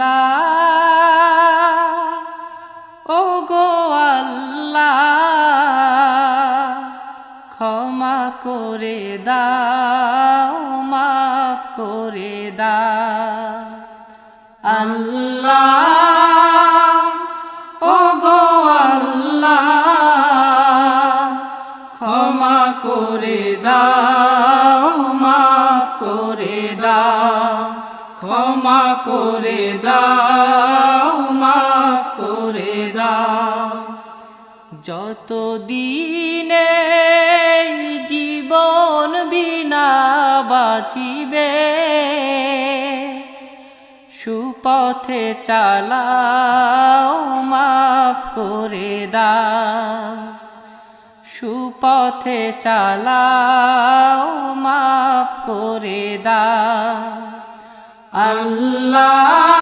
আল্লাহ ও গো আল্লাহ ক্ষমা করে দাও মাফ করে দাও আল্লাহ ও গো আল্লাহ ক্ষমা করে দাও মাফ করে দাও ক্ষমা করে দাও মাফ করে দাও যতদিনে জীবন বিনা বাঁচিবে সুপথে চালাও মাফ করে দাও সুপথে চালাও মাফ করে দাও আল্লাহ।